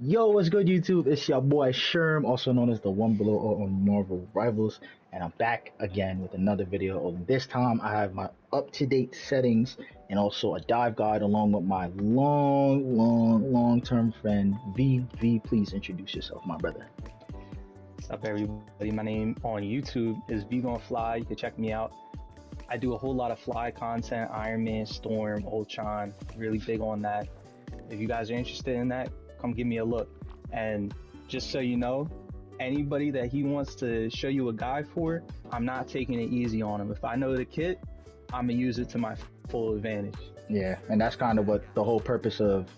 Yo, what's good, YouTube? It's your boy Sherm, also known as the One Below on Marvel Rivals, and I'm back again with another video. This time, I have my up-to-date settings and also a dive guide along with my long-term friend V. V, please introduce yourself, my brother. What's up, everybody? My name on YouTube is V Gon Fly. You can check me out. I do a whole lot of fly content: Iron Man, Storm, Ultron. Really big on that. If you guys are interested in that, come give me a look. And just so you know, anybody that he wants to show you a guide for, I'm not taking it easy on him. If I know the kit, I'm gonna use it to my full advantage. Yeah, and that's kind of what the whole purpose of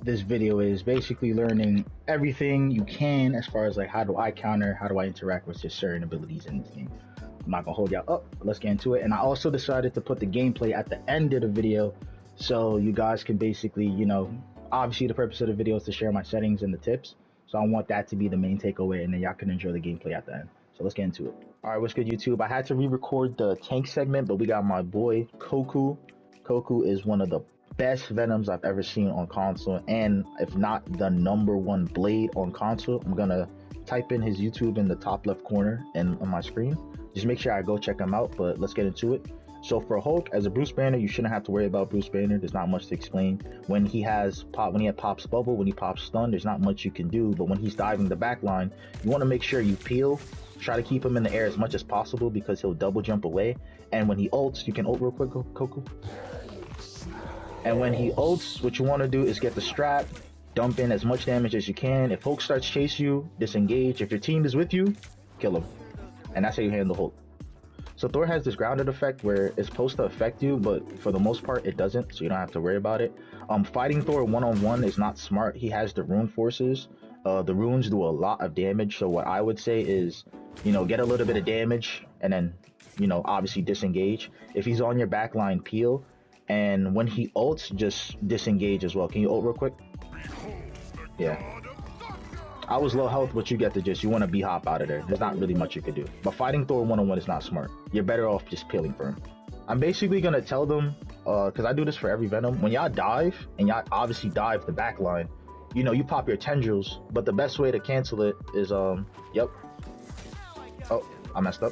this video is, basically learning everything you can as far as like how do I counter, how do I interact with just certain abilities in this game. I'm not gonna hold y'all up, let's get into it. And I also decided to put the gameplay at the end of the video so you guys can basically, you know, obviously the purpose of the video is to share my settings and the tips, so I want that to be the main takeaway, and then y'all can enjoy the gameplay at the end. So let's get into it. All right, what's good, YouTube? I had to re-record the tank segment, but we got my boy Koku. Koku is one of the best Venoms I've ever seen on console, and if not the #1 blade on console. I'm gonna type in his YouTube in the top left corner and on my screen. Just make sure I go check him out, but let's get into it. So for Hulk, as a Bruce Banner, you shouldn't have to worry about Bruce Banner. There's not much to explain. When he pops bubble, when he pops stun, there's not much you can do. But when he's diving the back line, you want to make sure you peel. Try to keep him in the air as much as possible because he'll double jump away. And when he ults, you can ult real quick, Koku. And when he ults, what you want to do is get the strap, dump in as much damage as you can. If Hulk starts chasing you, disengage. If your team is with you, kill him. And that's how you handle Hulk. So Thor has this grounded effect where it's supposed to affect you, but for the most part it doesn't, so you don't have to worry about it. Fighting Thor one-on-one is not smart. He has the rune forces. The runes do a lot of damage, so what I would say is, you know, get a little bit of damage and then, you know, obviously disengage. If he's on your back line, peel, and when he ults, just disengage as well. Can you ult real quick? Yeah. I was low health, but you get the gist. You want to B-hop out of there. There's not really much you could do. But fighting Thor one-on-one is not smart. You're better off just peeling for him. I'm basically going to tell them, because I do this for every Venom, when y'all dive, and y'all obviously dive the back line, you know, you pop your tendrils, but the best way to cancel it is, yep. Oh, I messed up.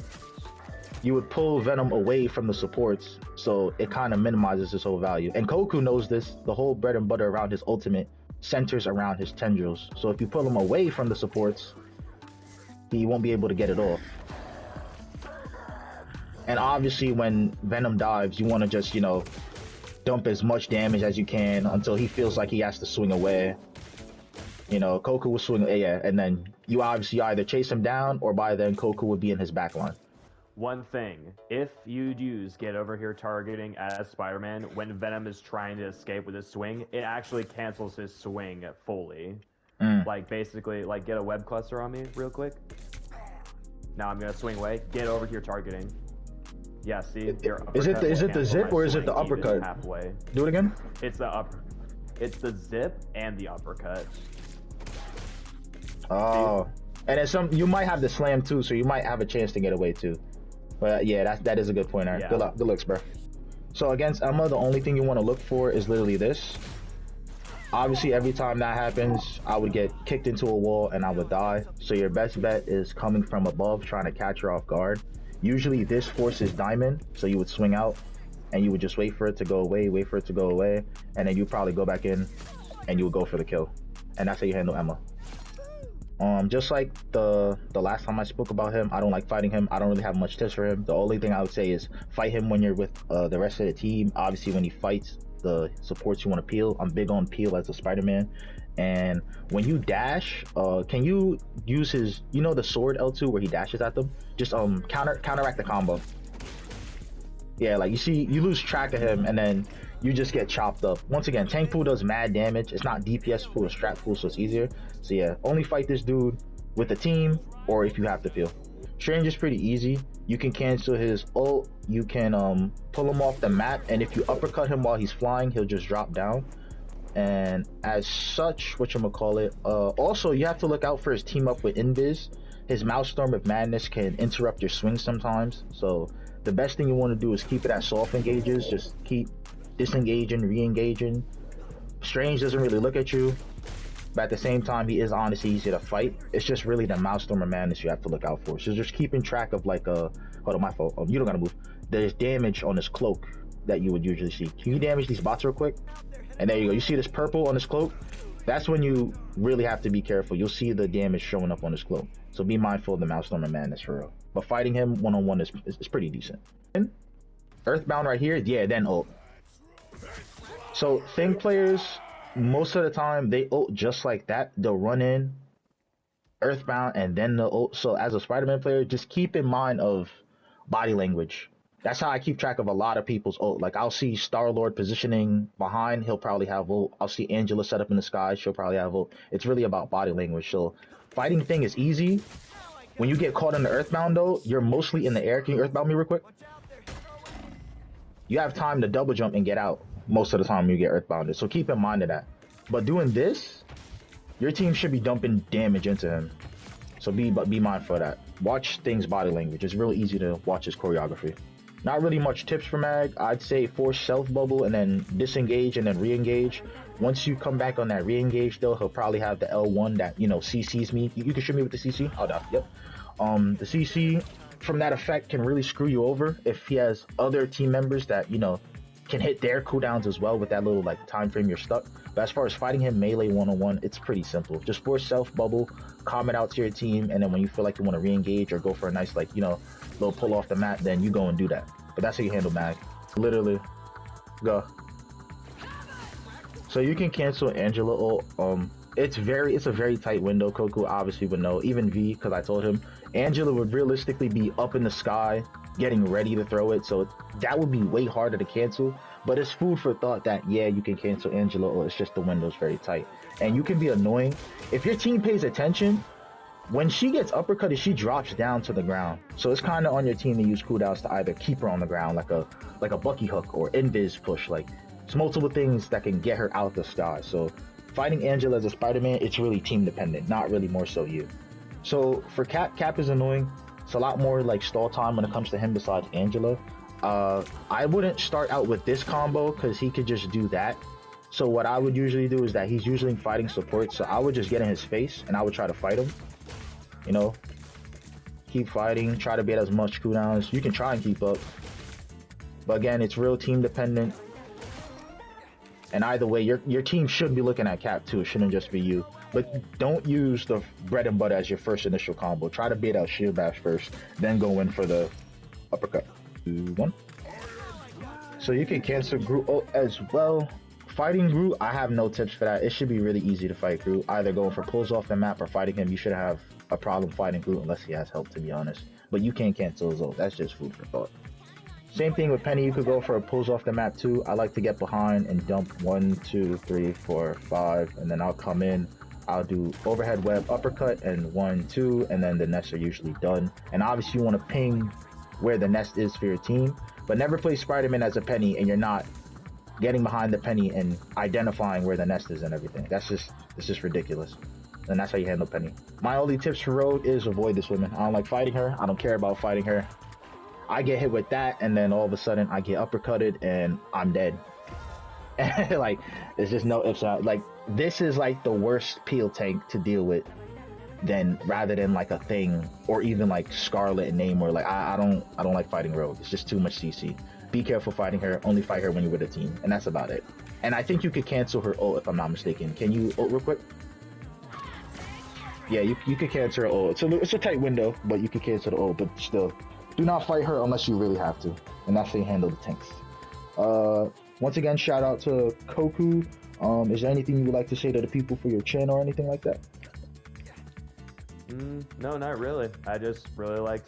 You would pull Venom away from the supports, so it kind of minimizes his whole value. And Koku knows this. The whole bread and butter around his ultimate centers around his tendrils, so if you pull him away from the supports, he won't be able to get it off. And obviously when Venom dives, you want to just, you know, dump as much damage as you can until he feels like he has to swing away. You know, Koku will swing, yeah, and then you obviously either chase him down, or by then Koku would be in his backline. One thing, if you'd use get over here targeting as Spider-Man when Venom is trying to escape with his swing, it actually cancels his swing fully. Like basically, like get a web cluster on me real quick. Now I'm gonna swing away. Get over here targeting. Yeah, see? Is it the zip or is it the uppercut? Halfway. Do it again? It's the zip and the uppercut. Oh. And then you might have the slam too, so you might have a chance to get away too. But yeah, that is a good pointer. Yeah. Good looks, bro. So against Emma, the only thing you want to look for is literally this. Obviously, every time that happens, I would get kicked into a wall and I would die. So your best bet is coming from above, trying to catch her off guard. Usually this forces diamond, so you would swing out and you would just wait for it to go away, and then you probably go back in and you would go for the kill. And that's how you handle Emma. Just like the last time I spoke about him, I don't like fighting him. I don't really have much tips for him. The only thing I would say is fight him when you're with the rest of the team. Obviously, when he fights the supports, you want to peel. I'm big on peel as a Spider-Man. And when you dash, can you use his, you know, the sword L2 where he dashes at them? Just counteract the combo. Yeah, like you lose track of him and then you just get chopped up. Once again, TankPool does mad damage. It's not DPSPool or StratPool, so it's easier. So yeah, only fight this dude with a team or if you have to peel. Strange is pretty easy. You can cancel his ult. You can pull him off the map, and if you uppercut him while he's flying, he'll just drop down. And as such, whatchamacallit, also you have to look out for his team up with Invis. His Maelstrom of Madness can interrupt your swing sometimes, so the best thing you want to do is keep it at soft engages. Just keep disengaging, re-engaging. Strange doesn't really look at you. but at the same time, he is honestly easy to fight. It's just really the Maelstrom or Madness you have to look out for. So just keeping track of like hold on, my fault. You don't gotta move. There's damage on his cloak that you would usually see. Can you damage these bots real quick? And there you go. You see this purple on his cloak? That's when you really have to be careful. You'll see the damage showing up on his cloak. So be mindful of the Maelstrom and Madness for real. But fighting him one-on-one is pretty decent. Earthbound right here, yeah, then ult. So Thing players, most of the time, they ult just like that. They'll run in, Earthbound, and then the ult. So as a Spider-Man player, just keep in mind of body language. That's how I keep track of a lot of people's ult. Like, I'll see Star-Lord positioning behind, he'll probably have ult. I'll see Angela set up in the sky, she'll probably have ult. It's really about body language. So fighting Thing is easy. When you get caught in the Earthbound, though, you're mostly in the air. Can you Earthbound me real quick? You have time to double jump and get out most of the time when you get Earthbounded. So keep in mind of that. But doing this, your team should be dumping damage into him. So be mindful of that. Watch Thing's body language. It's real easy to watch his choreography. Not really much tips for Mag. I'd say force self bubble and then disengage and then re-engage. Once you come back on that re-engage though, he'll probably have the L1 that, you know, CCs me. You can shoot me with the CC. Oh, no. Yep. The CC from that effect can really screw you over if he has other team members that, you know, can hit their cooldowns as well with that little like time frame you're stuck. But as far as fighting him melee one-on-one, it's pretty simple. Just force self bubble, comment out to your team, and then when you feel like you want to re-engage or go for a nice, like, you know, little pull off the mat, then you go and do that. But that's how you handle Mag. Literally. Go. So you can cancel Angela ult. It's a very tight window. Koku obviously would know. Even V, because I told him. Angela would realistically be up in the sky, getting ready to throw it. So that would be way harder to cancel. But it's food for thought that, yeah, you can cancel Angela ult. It's just the window's very tight. And you can be annoying. If your team pays attention, when she gets uppercutted, she drops down to the ground. So it's kind of on your team to use cooldowns to either keep her on the ground, like a Bucky hook or invis push. Like, it's multiple things that can get her out the sky. So fighting Angela as a Spider-Man, it's really team dependent, not really more so you. So for Cap is annoying. It's a lot more like stall time when it comes to him besides Angela. I wouldn't start out with this combo because he could just do that. So what I would usually do is that he's usually fighting support. So I would just get in his face and I would try to fight him. You know, keep fighting, try to get as much cooldowns. You can try and keep up. But again, it's real team dependent. And either way, your team should be looking at Cap too. It shouldn't just be you. But don't use the bread and butter as your first initial combo. Try to bait out Shield Bash first, then go in for the uppercut. 2, 1. So you can cancel Groot ult as well. Fighting Groot, I have no tips for that. It should be really easy to fight Groot. Either going for pulls off the map or fighting him. You shouldn't have a problem fighting Groot unless he has help, to be honest. But you can't cancel his ult. That's just food for thought. Same thing with Peni. You could go for a pulls off the map too. I like to get behind and dump 1, 2, 3, 4, 5, and then I'll come in. I'll do overhead web uppercut and 1, 2, and then the nests are usually done. And obviously you want to ping where the nest is for your team, but never play Spider-Man as a Peni and you're not getting behind the Peni and identifying where the nest is and everything. It's just ridiculous. And that's how you handle Peni. My only tips for Rogue is avoid this woman. I don't like fighting her. I don't care about fighting her. I get hit with that, and then all of a sudden I get uppercutted and I'm dead. Like, there's just no ifs. Like, this is like the worst peel tank to deal with rather than like a Thing or even like Scarlet and Namor. Like, I don't like fighting Rogue. It's just too much CC. Be careful fighting her. Only fight her when you're with a team, and that's about it. And I think you could cancel her ult if I'm not mistaken. Can you ult real quick? Yeah, you could cancel her ult. It's a tight window, but you could cancel the ult. But still, do not fight her unless you really have to. And that's how you handle the tanks. Once again, shout out to Koku. Is there anything you would like to say to the people for your channel or anything like that? No, not really. I just really like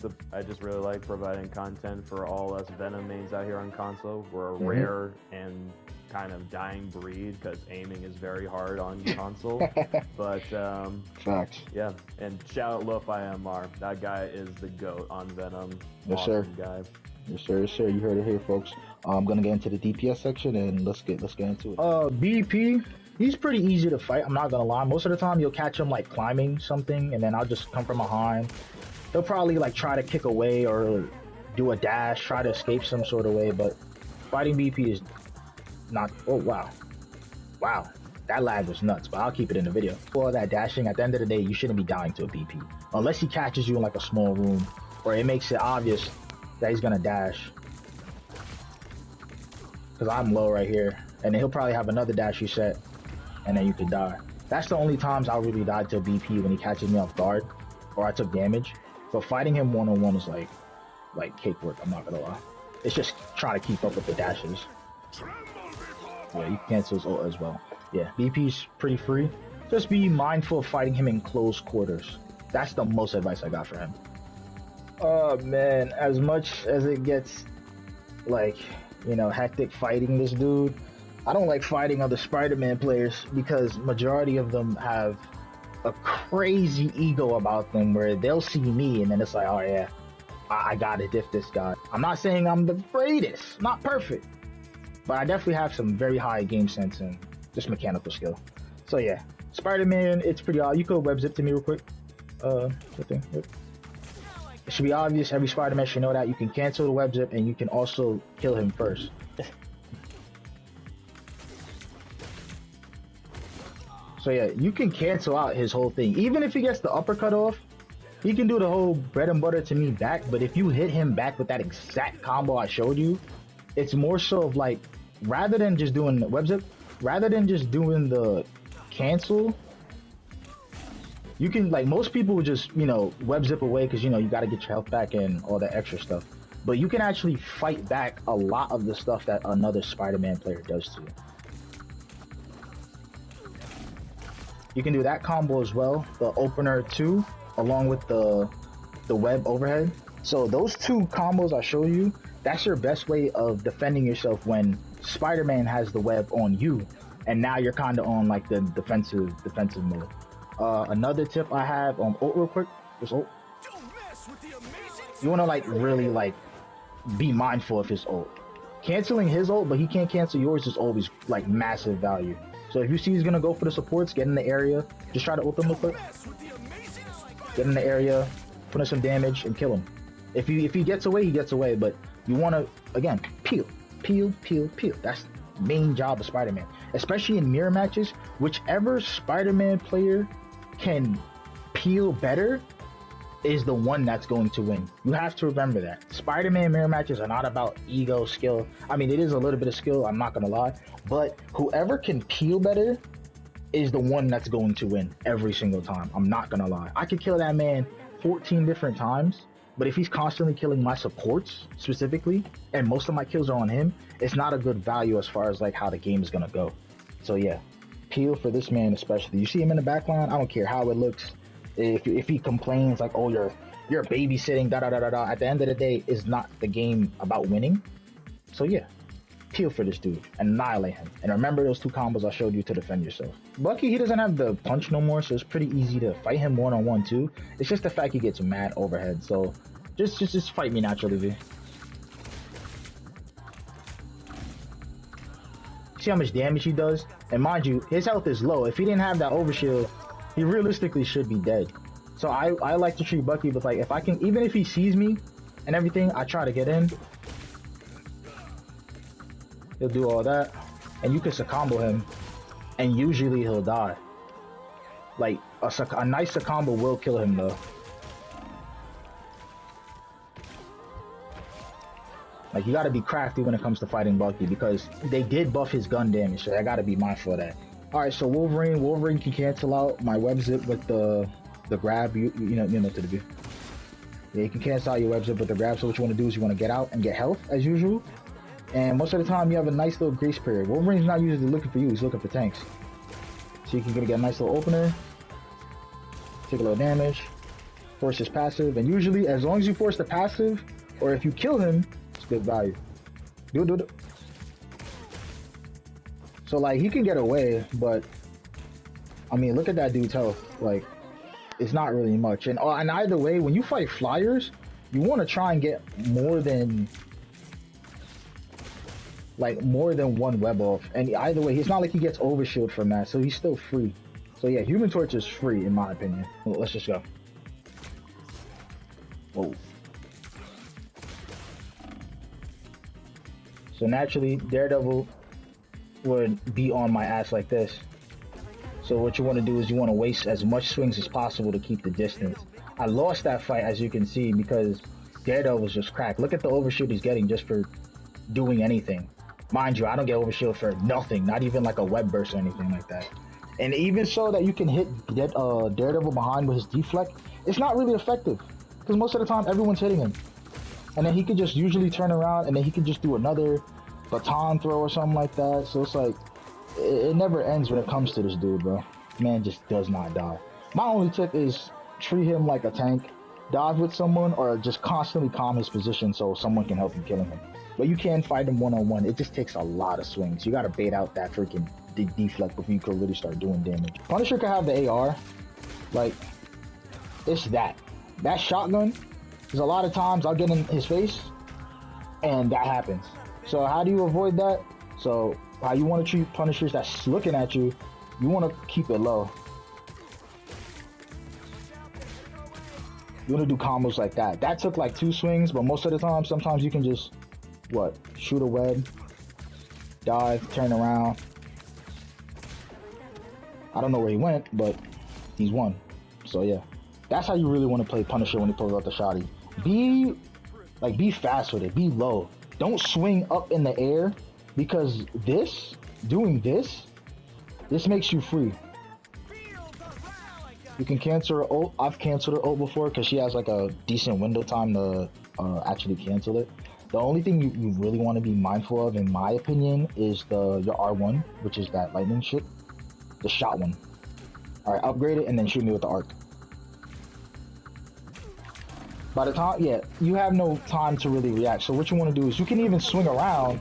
providing content for all us Venom mains out here on console. We're a rare and kind of dying breed because aiming is very hard on console. But facts. Yeah, and shout out Lo-Fi MR. That guy is the GOAT on Venom. Yes, awesome sir. Guy. Yes, sir. Yes, sir. You heard it here, folks. I'm gonna get into the DPS section and let's get into it. BP. He's pretty easy to fight, I'm not gonna lie. Most of the time you'll catch him like climbing something and then I'll just come from behind. He'll probably like try to kick away or do a dash, try to escape some sort of way, but fighting BP is not. Oh wow. That lag was nuts, but I'll keep it in the video. For all that dashing, at the end of the day, you shouldn't be dying to a BP. Unless he catches you in like a small room, or it makes it obvious that he's gonna dash. Because I'm low right here. And then he'll probably have another dash reset, and then you could die. That's the only times I really died to a BP, when he catches me off guard, or I took damage. But fighting him one-on-one is like cake work, I'm not gonna lie. It's just trying to keep up with the dashes. Yeah, you can cancel his ult as well. Yeah, BP's pretty free. Just be mindful of fighting him in close quarters. That's the most advice I got for him. Oh man, as much as it gets like, you know, hectic fighting this dude, I don't like fighting other Spider-Man players because majority of them have a crazy ego about them where they'll see me and then it's like, oh yeah, I gotta diff this guy. I'm not saying I'm the greatest, not perfect, but I definitely have some very high game sense and just mechanical skill. So yeah, Spider-Man, it's pretty odd. You could web zip to me real quick. It should be obvious, every Spider-Man should know that. You can cancel the web zip and you can also kill him first. So yeah, you can cancel out his whole thing. Even if he gets the uppercut off, he can do the whole bread and butter to me back, but if you hit him back with that exact combo I showed you, it's more so of like, rather than just doing the web zip, rather than just doing the cancel, you can, like, most people would just, you know, web zip away because, you know, you got to get your health back and all that extra stuff. But you can actually fight back a lot of the stuff that another Spider-Man player does to you. You can do that combo as well, the opener 2, along with the web overhead. So those two combos I show you, that's your best way of defending yourself when Spider-Man has the web on you, and now you're kind of on like the defensive mode. Another tip I have on ult real quick, just ult. You want to like really like be mindful of his ult. Canceling his ult, but he can't cancel yours, is always like massive value. So if you see he's gonna go for the supports, get in the area, just try to ult him real quick. Get in the area, put in some damage, and kill him. If he gets away, he gets away, but you want to, again, peel. That's the main job of Spider-Man. Especially in mirror matches, whichever Spider-Man player can peel better is the one that's going to win. You have to remember that. Spider-Man mirror matches are not about ego, skill. I mean, it is a little bit of skill, I'm not gonna lie, but whoever can peel better is the one that's going to win every single time. I'm not gonna lie. I could kill that man 14 different times, but if he's constantly killing my supports specifically, and most of my kills are on him, it's not a good value as far as like how the game is gonna go. So yeah, peel for this man especially. You see him in the back line, I don't care how it looks. If he complains like, oh, you're babysitting, da da da da da, at the end of the day, it's not the game about winning. So yeah, peel for this dude, annihilate him, and remember those two combos I showed you to defend yourself. Lucky he doesn't have the punch no more, so it's pretty easy to fight him one-on-one too. It's just the fact he gets mad overhead. So just fight me naturally, V. See how much damage he does? And mind you, his health is low. If he didn't have that overshield, he realistically should be dead. So I like to treat Bucky with like, if I can, even if he sees me and everything, I try to get in. He'll do all that, and you can combo him, and usually he'll die. Like a nice combo will kill him though. Like, you gotta be crafty when it comes to fighting Bucky, because they did buff his gun damage, so I gotta be mindful of that. Alright, so Wolverine can cancel out my web zip with the grab, you know to the view. Yeah, you can cancel out your web zip with the grab, so what you want to do is you want to get out and get health as usual. And most of the time you have a nice little grace period. Wolverine's not usually looking for you, he's looking for tanks. So you can get a nice little opener, take a little damage, force his passive, and usually as long as you force the passive, or if you kill him, it's good value. Do it. So like, he can get away, but I mean, look at that dude's health. Like, it's not really much. And either way, when you fight flyers, you want to try and get more than one web off. And either way, it's not like he gets overshield from that, so he's still free. So yeah, Human Torch is free in my opinion. Well, let's just go. Whoa. So naturally, Daredevil would be on my ass like this. So what you want to do is you want to waste as much swings as possible to keep the distance. I lost that fight, as you can see, because Daredevil was just cracked. Look at the overshield he's getting just for doing anything. Mind you, I don't get overshield for nothing, not even like a web burst or anything like that. And even so that you can hit Daredevil behind with his deflect, it's not really effective. Because most of the time, everyone's hitting him. And then he could just usually turn around and then he could just do another baton throw or something like that. So it's like, it never ends when it comes to this dude, bro. Man just does not die. My only tip is treat him like a tank, dive with someone, or just constantly calm his position so someone can help you killing him. But you can fight him one-on-one. It just takes a lot of swings. You gotta bait out that freaking deflect before you could really start doing damage. Punisher could have the AR. Like, it's that shotgun. Because a lot of times I'll get in his face and that happens. So how do you avoid that? So how you want to treat Punishers that's looking at you, you want to keep it low. You want to do combos like that. That took like 2 swings, but most of the time, sometimes you can just, shoot a web, dive, turn around. I don't know where he went, but he's won. So yeah, that's how you really want to play Punisher when he pulls out the shotty. Be fast with it, be low. Don't swing up in the air, because doing this makes you free. You can cancel her ult. I've canceled her ult before because she has like a decent window time to actually cancel it. The only thing you really want to be mindful of, in my opinion, is your R1, which is that lightning shit. The shot one. Alright, upgrade it and then shoot me with the arc. By the time, you have no time to really react. So what you want to do is you can even swing around,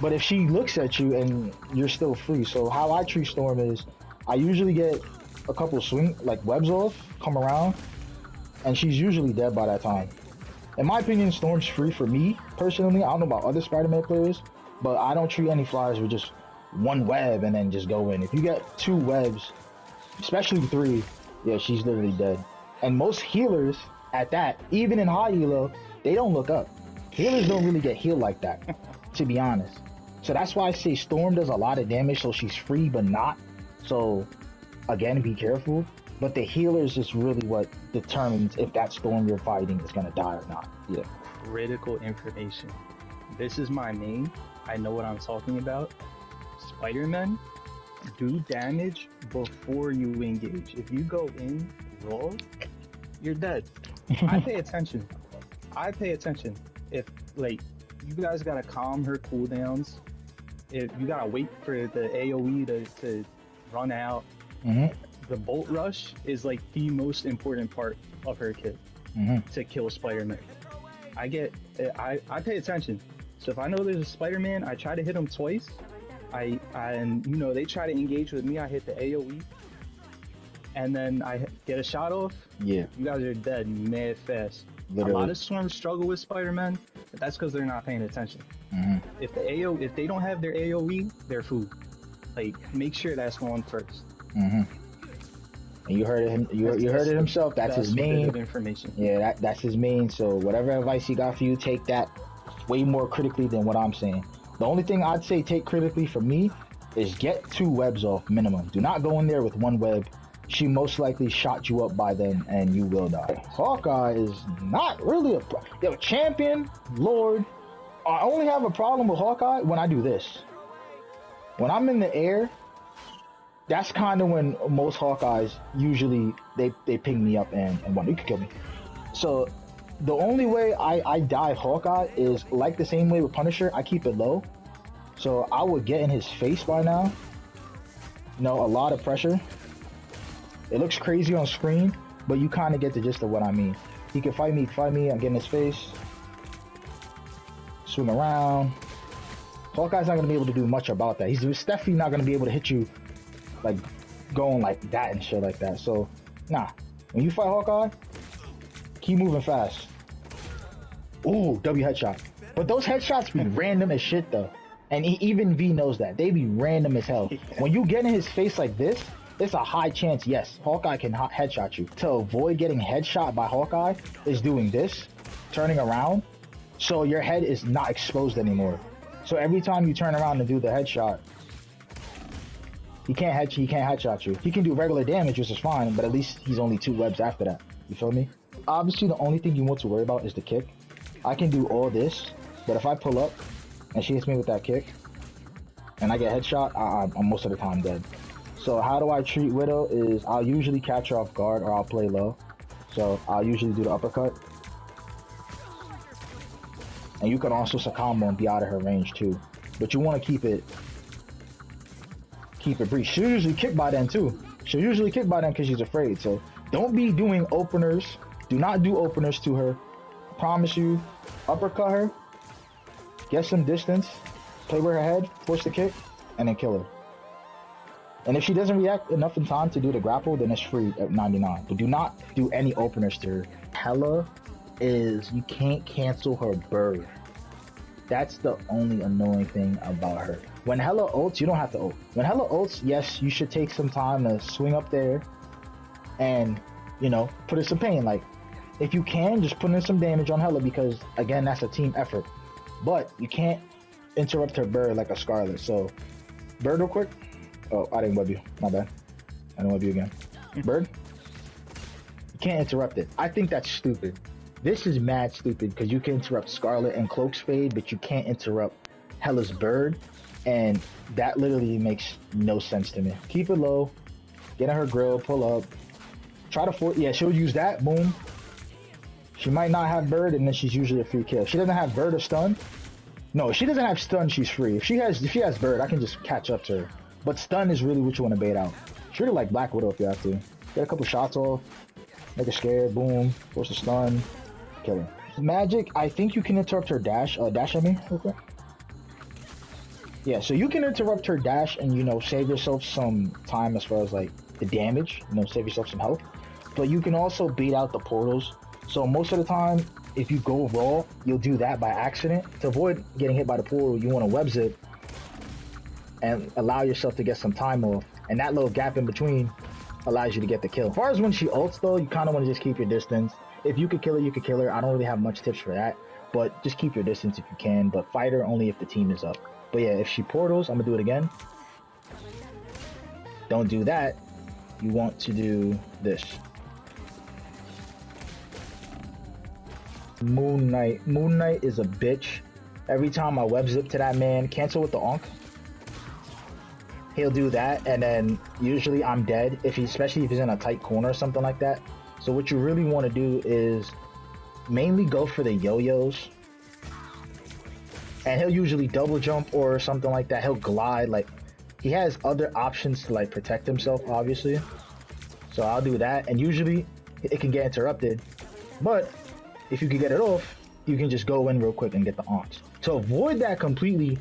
but if she looks at you and you're still free. So how I treat Storm is I usually get a couple webs off, come around, and she's usually dead by that time. In my opinion, Storm's free for me, personally. I don't know about other Spider-Man players, but I don't treat any flyers with just 1 web and then just go in. If you get 2 webs, especially 3, she's literally dead. And most healers, at that, even in high elo, they don't look up. Healers don't really get healed like that, to be honest. So that's why I say Storm does a lot of damage, so she's free but not. So again, be careful. But the healers is really what determines if that Storm you're fighting is gonna die or not. Yeah. Critical information. This is my main. I know what I'm talking about. Spider-Man do damage before you engage. If you go in raw, you're dead. I pay attention. If you guys gotta calm her cooldowns. If you gotta wait for the AoE to run out. The bolt rush is like the most important part of her kit to kill Spider-Man. I pay attention. So if I know there's a Spider-Man, I try to hit him twice. And they try to engage with me. I hit the AoE, and then I get a shot off. Yeah, you guys are dead mad fast. Literally. A lot of Storms struggle with Spider-Man, but that's because they're not paying attention. If they don't have their AoE, they're food. Make sure that's going first. And you heard it. You heard it himself. That's his main information. Yeah, that's his main. So whatever advice he got for you, take that way more critically than what I'm saying. The only thing I'd say take critically for me is get 2 webs off minimum. Do not go in there with 1 web. She most likely shot you up by then and you will die. Hawkeye is not really a champion, Lord. I only have a problem with Hawkeye when I do this. When I'm in the air, that's kind of when most Hawkeyes usually they ping me up and one, you can kill me. So the only way I die Hawkeye is like the same way with Punisher. I keep it low. So I would get in his face by now. A lot of pressure. It looks crazy on screen, but you kind of get the gist of what I mean. He can fight me, I get in his face. Swing around. Hawkeye's not going to be able to do much about that. He's definitely not going to be able to hit you going like that and shit like that. So, nah. When you fight Hawkeye, keep moving fast. Ooh, W headshot. But those headshots be random as shit though. And even V knows that. They be random as hell. When you get in his face like this, it's a high chance, yes, Hawkeye can headshot you. To avoid getting headshot by Hawkeye is doing this, turning around, so your head is not exposed anymore. So every time you turn around and do the headshot, He can't headshot you. He can do regular damage, which is fine, but at least he's only 2 webs after that. You feel me? Obviously, the only thing you want to worry about is the kick. I can do all this, but if I pull up and she hits me with that kick and I get headshot, I'm most of the time dead. So how do I treat Widow is I'll usually catch her off guard or I'll play low. So I'll usually do the uppercut. And you can also combo and be out of her range too. But you want to keep it brief. She'll usually kick by then too. She'll usually kick by then because she's afraid. So don't be doing openers. Do not do openers to her. Promise you, uppercut her, get some distance, play with her head, force the kick, and then kill her. And if she doesn't react enough in time to do the grapple, then it's free at 99. But do not do any openers to her. Hela is, you can't cancel her bird. That's the only annoying thing about her. When Hela ults, you don't have to ult. When Hela ults, yes, you should take some time to swing up there and, you know, put in some pain. Like, if you can, just put in some damage on Hela because, again, that's a team effort. But you can't interrupt her bird like a Scarlet. So, bird real quick. Oh, I didn't web you. My bad. I didn't web you again. Bird? You can't interrupt it. I think that's stupid. This is mad stupid because you can interrupt Scarlet and Cloak's fade, but you can't interrupt Hela's bird. And that literally makes no sense to me. Keep it low. Get in her grill. Pull up. Try to force. Yeah, she'll use that. Boom. She might not have bird, and then she's usually a free kill. If she doesn't have bird or stun. No, if she doesn't have stun, she's free. If she has bird, I can just catch up to her. But stun is really what you want to bait out. Treat her like Black Widow if you have to. Get a couple shots off. Make her scared. Boom. Force a stun. Kill her. Magik, I think you can interrupt her dash. Dash at me real quick. Yeah, so you can interrupt her dash and, you know, save yourself some time as far as, like, the damage. You know, save yourself some health. But you can also bait out the portals. So most of the time, if you go raw, you'll do that by accident. To avoid getting hit by the portal, you want to web zip and allow yourself to get some time off. And that little gap in between allows you to get the kill. As far as when she ults, though, you kind of want to just keep your distance. If you could kill her, you could kill her. I don't really have much tips for that. But just keep your distance if you can. But fight her only if the team is up. But yeah, if she portals, I'm going to do it again. Don't do that. You want to do this. Moon Knight. Moon Knight is a bitch. Every time I web zip to that man, cancel with the onk. He'll do that, and then usually I'm dead, especially if he's in a tight corner or something like that. So what you really want to do is mainly go for the yo-yos. And he'll usually double jump or something like that. He'll glide, like, he has other options to, like, protect himself, obviously. So I'll do that, and usually it can get interrupted. But if you can get it off, you can just go in real quick and get the onks. To avoid that completely,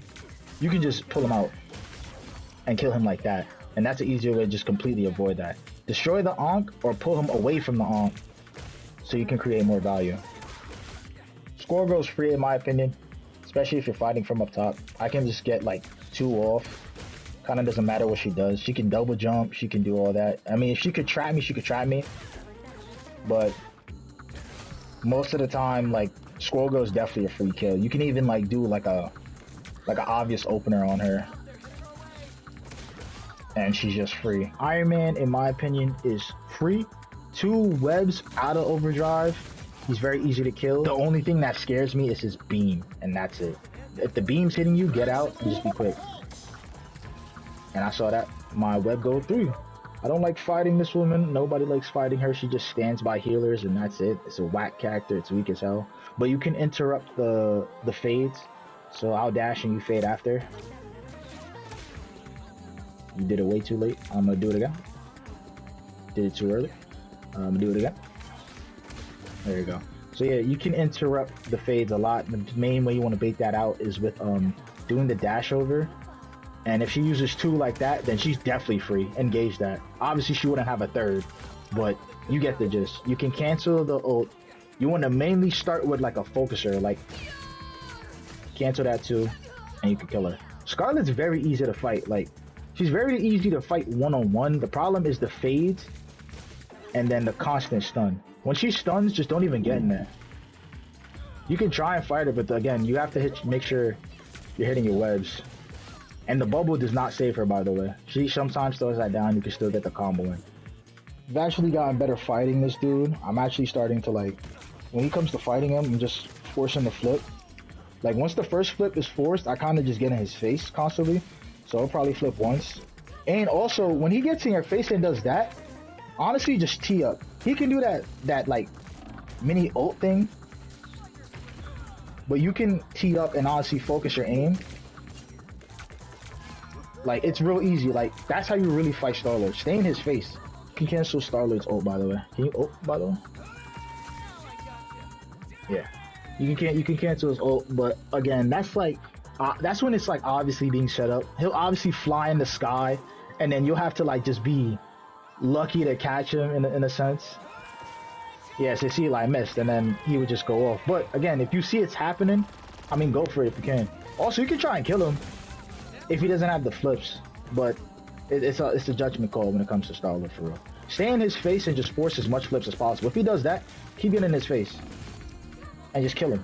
you can just pull him out and kill him like that. And that's an easier way to just completely avoid that. Destroy the onk or pull him away from the onk so you can create more value. Squirrel Girl's free in my opinion, especially if you're fighting from up top. I can just get like 2 off. Kind of doesn't matter what she does. She can double jump, she can do all that. I mean, if she could trap me, she could trap me. But most of the time, like, Squirrel Girl is definitely a free kill. You can even like do like an obvious opener on her, and she's just free. Iron Man, in my opinion, is free. 2 webs out of overdrive. He's very easy to kill. The only thing that scares me is his beam, and that's it. If the beam's hitting you, get out and just be quick. And I saw that my web go through. I don't like fighting this woman. Nobody likes fighting her. She just stands by healers and that's it. It's a whack character. It's weak as hell. But you can interrupt the fades. So I'll dash and you fade after. You did it way too late. I'm gonna do it again. Did it too early. I'm gonna do it again. There you go. So yeah, you can interrupt the fades a lot. The main way you want to bait that out is with doing the dash over. And if she uses 2 like that, then she's definitely free. Engage that. Obviously, she wouldn't have a 3rd, but you get the gist. You can cancel the ult. You want to mainly start with like a focuser, like cancel that too, and you can kill her. Scarlet's very easy to fight. Like, she's very easy to fight one-on-one. The problem is the fades and then the constant stun. When she stuns, just don't even get in there. You can try and fight her, but again, you have to make sure you're hitting your webs. And the bubble does not save her, by the way. She sometimes throws that down, you can still get the combo in. I've actually gotten better fighting this dude. I'm actually starting to like, when he comes to fighting him, I'm just forcing the flip. Like once the first flip is forced, I kind of just get in his face constantly. So I'll probably flip once. And also, when he gets in your face and does that, honestly, just tee up. He can do that like mini ult thing. But you can tee up and honestly focus your aim. Like, it's real easy. Like, that's how you really fight Star-Lord. Stay in his face. You can cancel Star-Lord's ult, by the way. Can you ult, by the way? Yeah. You can cancel his ult, but again, that's like, that's when it's like obviously being set up. He'll obviously fly in the sky, and then you'll have to like just be lucky to catch him in a sense. Yeah, so see, like, I missed, and then he would just go off. But again, if you see it's happening, I mean, go for it if you can. Also, you can try and kill him if he doesn't have the flips, but it's a judgment call when it comes to Star-Lord for real. Stay in his face and just force as much flips as possible. If he does that, keep getting in his face and just kill him.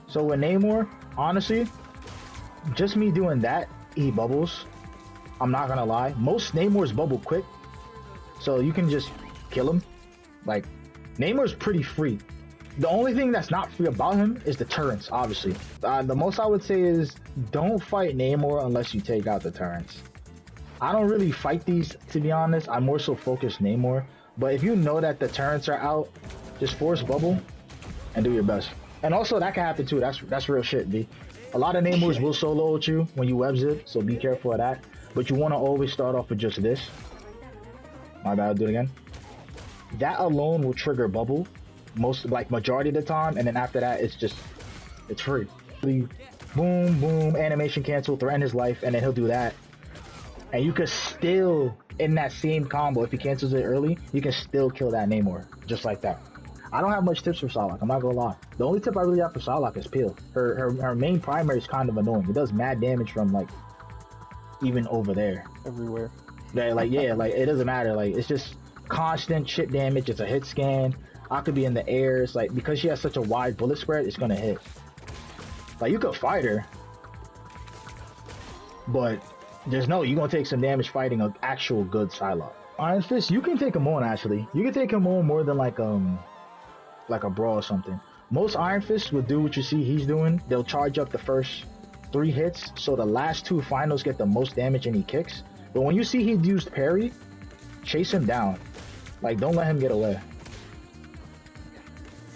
So with Namor, honestly, just me doing that, he bubbles. I'm not gonna lie. Most Namors bubble quick, so you can just kill him. Like, Namor's pretty free. The only thing that's not free about him is the turrets, obviously. The most I would say is don't fight Namor unless you take out the turrets. I don't really fight these, to be honest. I more so focus Namor. But if you know that the turrets are out, just force bubble and do your best. And also, that can happen too. That's real shit, B. A lot of Namors will solo ult you when you web zip, so be careful of that. But you want to always start off with just this. My bad, I'll do it again. That alone will trigger bubble majority of the time, and then after that it's free. Boom, boom, animation cancel, threaten his life, and then he'll do that. And you can still, in that same combo, if he cancels it early, you can still kill that Namor, just like that. I don't have much tips for Psylocke, I'm not gonna lie. The only tip I really have for Psylocke is peel. Her main primary is kind of annoying. It does mad damage from like even over there. Everywhere. Yeah, like it doesn't matter. Like, it's just constant chip damage. It's a hit scan. I could be in the air. It's like, because she has such a wide bullet spread, it's gonna hit. Like, you could fight her, but you're gonna take some damage fighting an actual good Psylocke. Iron Fist, you can take him on actually. You can take him on more than like a brawl or something. Most Iron Fists will do what you see he's doing. They'll charge up the first 3 hits, so the last 2 finals get the most damage and he kicks. But when you see he used parry, chase him down. Like, don't let him get away.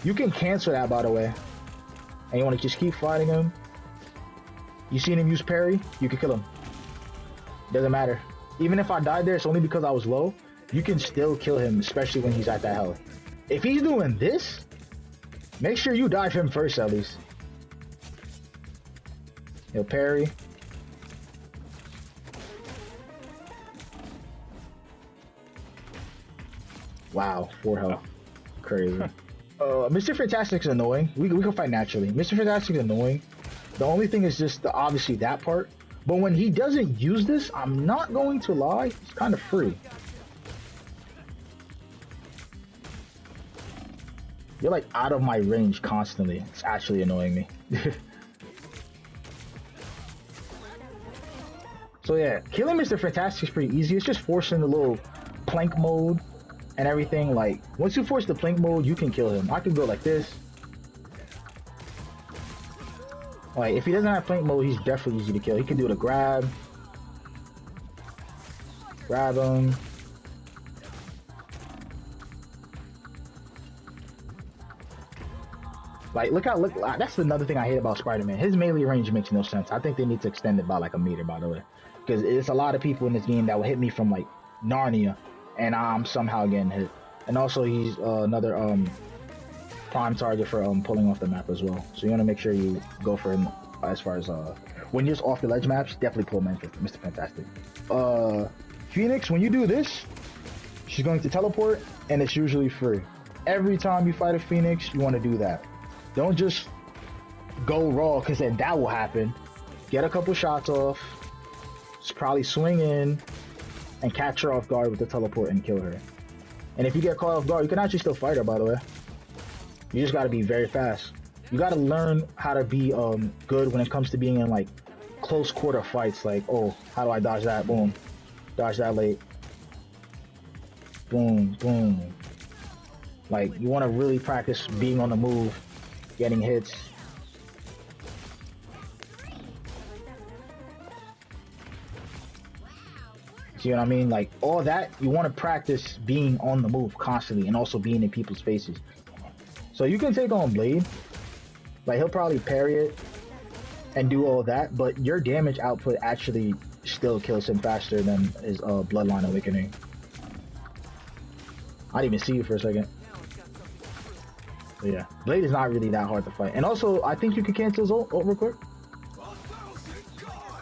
You can cancel that, by the way. And you want to just keep fighting him. You seen him use parry, you can kill him. Doesn't matter. Even if I died there, it's only because I was low. You can still kill him, especially when he's at that health. If he's doing this, make sure you dive him first at least. He'll parry. Wow, 4 health. Crazy. Mr. Fantastic's annoying. We can fight naturally. Mr. Fantastic's annoying. The only thing is just obviously that part. But when he doesn't use this, I'm not going to lie, it's kind of free. You're like out of my range constantly. It's actually annoying me. So yeah, killing Mr. Fantastic is pretty easy. It's just forcing the little plank mode and everything. Like, once you force the plank mode, you can kill him. I can go like this. Like, if he doesn't have plank mode, he's definitely easy to kill. He can do the grab. Grab him. Like, look, that's another thing I hate about Spider-Man. His melee range makes no sense. I think they need to extend it by like a meter, by the way. Because it's a lot of people in this game that will hit me from like Narnia, and I'm somehow getting hit. And also, he's another prime target for pulling off the map as well. So you want to make sure you go for him as far as when you're just off the ledge maps, definitely pull Mr. Fantastic. Phoenix, when you do this, she's going to teleport, and it's usually free. Every time you fight a Phoenix, you want to do that. Don't just go raw, because then that will happen. Get a couple shots off, just probably swing in and catch her off guard with the teleport and kill her. And if you get caught off guard, you can actually still fight her, by the way. You just got to be very fast. You got to learn how to be good when it comes to being in like close quarter fights, like, oh, how do I dodge that? Boom. Dodge that late. Boom, boom. Like, you want to really practice being on the move, getting hits. See what I mean? Like, all that, you want to practice being on the move constantly and also being in people's faces. So you can take on Blade. Like, he'll probably parry it and do all that, but your damage output actually still kills him faster than his Bloodline Awakening. I didn't even see you for a second. But yeah, Blade is not really that hard to fight. And also, I think you can cancel his ult real quick.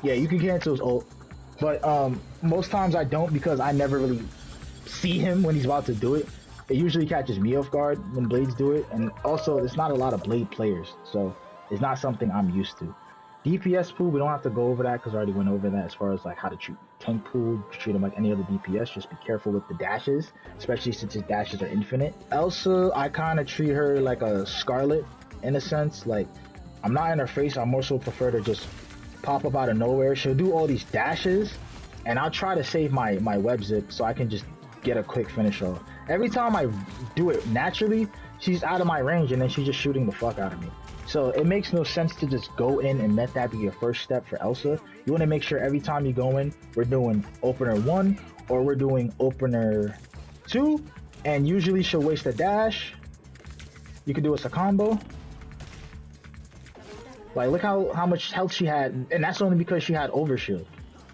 Yeah, you can cancel his ult. But most times I don't, because I never really see him when he's about to do it. It usually catches me off guard when Blades do it. And also, there's not a lot of Blade players, so it's not something I'm used to. DPSPool, we don't have to go over that because I already went over that as far as like how to treat TankPool, treat him like any other DPS. Just be careful with the dashes, especially since his dashes are infinite. Elsa, I kind of treat her like a Scarlet in a sense. Like, I'm not in her face. I more so prefer to just pop up out of nowhere. She'll do all these dashes, and I'll try to save my web zip so I can just get a quick finish off. Every time I do it naturally, she's out of my range, and then she's just shooting the fuck out of me. So it makes no sense to just go in and let that be your first step for Elsa. You want to make sure every time you go in, we're doing opener 1 or we're doing opener 2, and usually she'll waste a dash. You can do a combo. Like, look how much health she had, and that's only because she had overshield.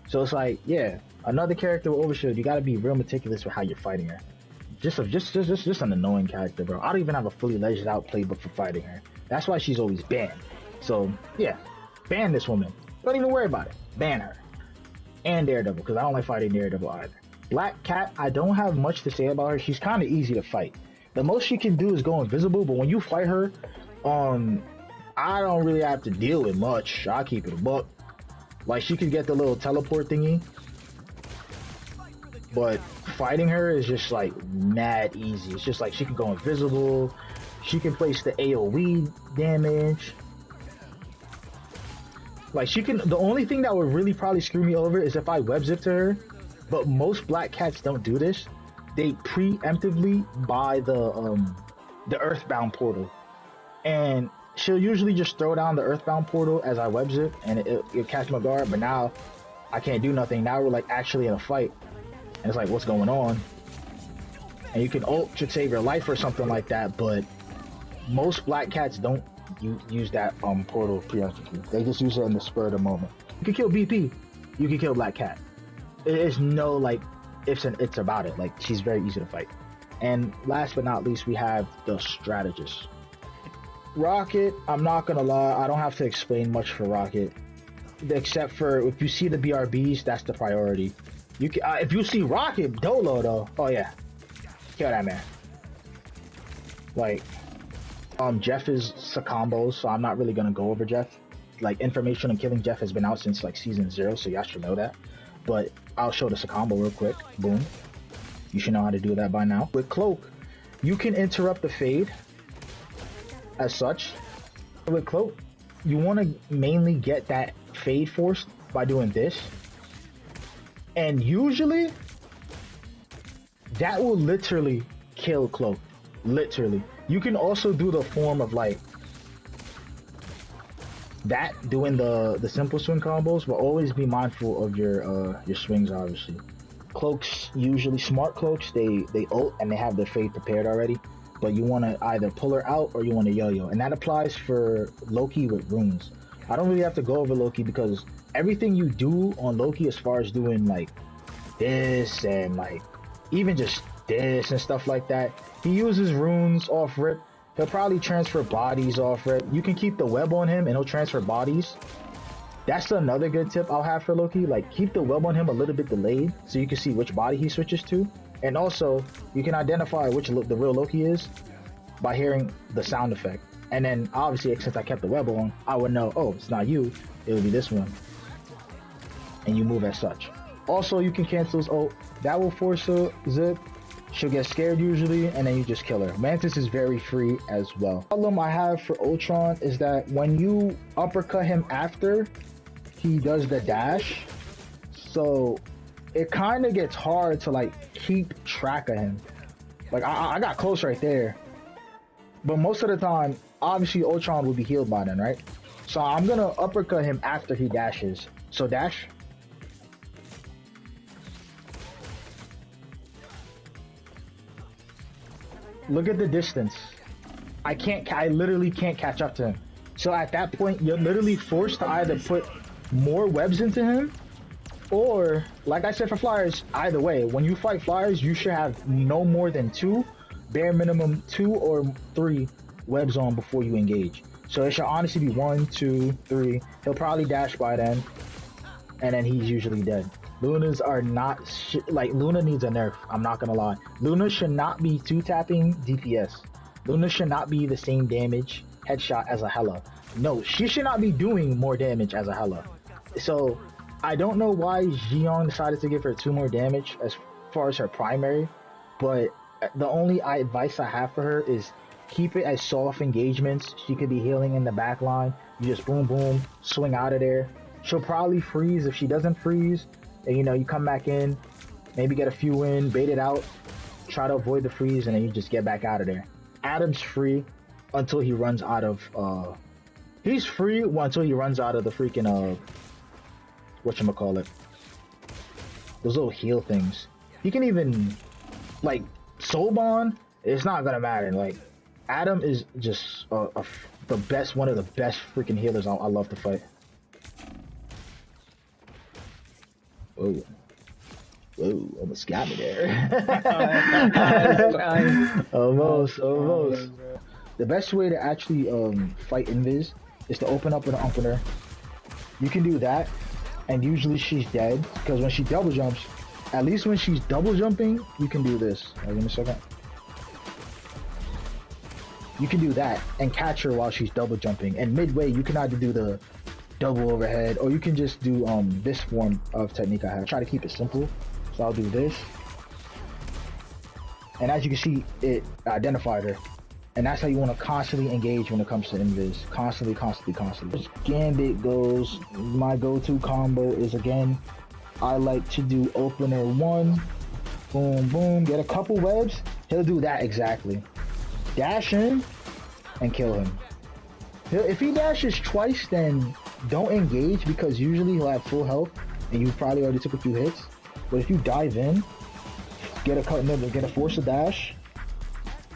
So it's like, yeah, another character with overshield, you got to be real meticulous with how you're fighting her. Just an annoying character, bro. I don't even have a fully ledged out playbook for fighting her. That's why she's always banned. So yeah, ban this woman. Don't even worry about it. Ban her. And Daredevil, because I don't like fighting Daredevil either. Black Cat, I don't have much to say about her. She's kind of easy to fight. The most she can do is go invisible, but when you fight her, I don't really have to deal with much. I'll keep it a buck. Like, she can get the little teleport thingy, but fighting her is just like mad easy. It's just like she can go invisible. She can place the AoE damage. Like, she can, the only thing that would really probably screw me over is if I web zip to her, but most Black Cats don't do this. They preemptively buy the Earthbound portal, and she'll usually just throw down the Earthbound portal as I web zip, and it'll catch my guard. But now I can't do nothing. Now we're like actually in a fight, and it's like, what's going on? And you can ult to save your life or something like that, but most Black Cats don't use that portal preemptively. They just use it in the spur of the moment. You can kill BP, you can kill Black Cat. There's no like ifs and it's about it. Like, she's very easy to fight. And last but not least, we have the Strategists. Rocket, I'm not gonna lie, I don't have to explain much for Rocket, except for if you see the BRBs, that's the priority. You can, if you see Rocket Dolo though, oh yeah, kill that man. Like, Jeff is combos, so I'm not really gonna go over Jeff. Like, information on killing Jeff has been out since like season 0, so y'all should know that. But I'll show the combo real quick. Boom. You should know how to do that by now. With Cloak, you can interrupt the fade as such. With Cloak, you want to mainly get that fade forced by doing this. And usually, that will literally kill Cloak. Literally. You can also do the form of like that, doing the simple swing combos, but always be mindful of your swings, obviously. Cloaks, usually smart cloaks, they ult and they have their fade prepared already, but you want to either pull her out or you want to yo-yo, and that applies for Loki with runes. I don't really have to go over Loki because everything you do on Loki, as far as doing like this and like even just this and stuff like that, he uses runes off rip. He'll probably transfer bodies off rip. You can keep the web on him and he'll transfer bodies. That's another good tip I'll have for Loki. Like, keep the web on him a little bit delayed so you can see which body he switches to. And also, you can identify which the real Loki is by hearing the sound effect. And then, obviously, since I kept the web on, I would know, oh, it's not you, it would be this one. And you move as such. Also, you can cancel his ult. That will force a zip. She'll get scared usually, and then you just kill her. Mantis is very free as well. The problem I have for Ultron is that when you uppercut him after, he does the dash. So it kind of gets hard to like keep track of him. Like I got close right there. But most of the time, obviously Ultron will be healed by then, right? So I'm gonna uppercut him after he dashes. So dash. Look at the distance. I literally can't catch up to him. So at that point, you're literally forced to either put more webs into him, or, like I said for flyers, either way, when you fight flyers, you should have no more than bare minimum 2 or 3 webs on before you engage. So it should honestly be 1, 2, 3. He'll probably dash by then, and then he's usually dead. Lunas are not like Luna needs a nerf. I'm not gonna lie. Luna should not be 2-tapping DPS. Luna should not be the same damage headshot as a Hela. No, she should not be doing more damage as a Hela. So I don't know why Xion decided to give her 2 more damage as far as her primary, but the only advice I have for her is keep it as soft engagements. She could be healing in the back line. You just boom boom, swing out of there. She'll probably freeze. If she doesn't freeze, and you come back in, maybe get a few in, bait it out, try to avoid the freeze, and then you just get back out of there. Adam's free until he runs out of he's free until he runs out of the freaking whatchamacallit, those little heal things. You can even like Soulbond, it's not gonna matter. Like Adam is just the best, one of the best freaking healers I love to fight. Whoa, almost got me there. almost. The best way to actually fight Invis is to open up with an opener. You can do that, and usually she's dead, because when she double jumps, at least when she's double jumping, you can do this. Give me a second. You can do that and catch her while she's double jumping, and midway you can either do the double overhead, or you can just do this form of technique I have. Try to keep it simple, so I'll do this, and as you can see, it identified her. And that's how you want to constantly engage when it comes to Invis. Constantly. As Gambit goes, my go-to combo is, again, I like to do opener 1, boom, boom, get a couple webs. He'll do that exactly. Dash in and kill him. If he dashes twice, then don't engage, because usually he'll have full health and you probably already took a few hits. But if you dive in, get a force of dash,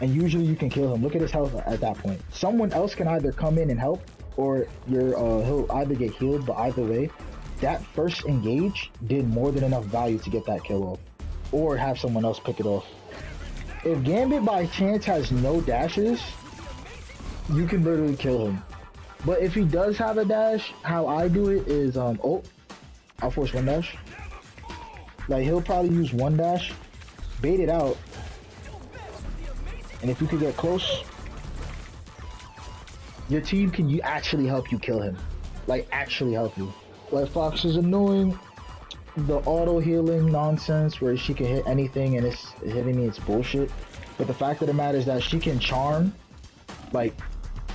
and usually you can kill him. Look at his health at that point. Someone else can either come in and help, or he'll either get healed, but either way, that first engage did more than enough value to get that kill off, or have someone else pick it off. If Gambit by chance has no dashes, you can literally kill him. But if he does have a dash, how I do it is I'll force 1 dash. Like, he'll probably use 1 dash, bait it out, and if you could get close, your team can actually help you kill him. Like, actually help you. Like, Fox is annoying. The auto healing nonsense where she can hit anything and it's hitting me, it's bullshit. But the fact of the matter is that she can charm, like,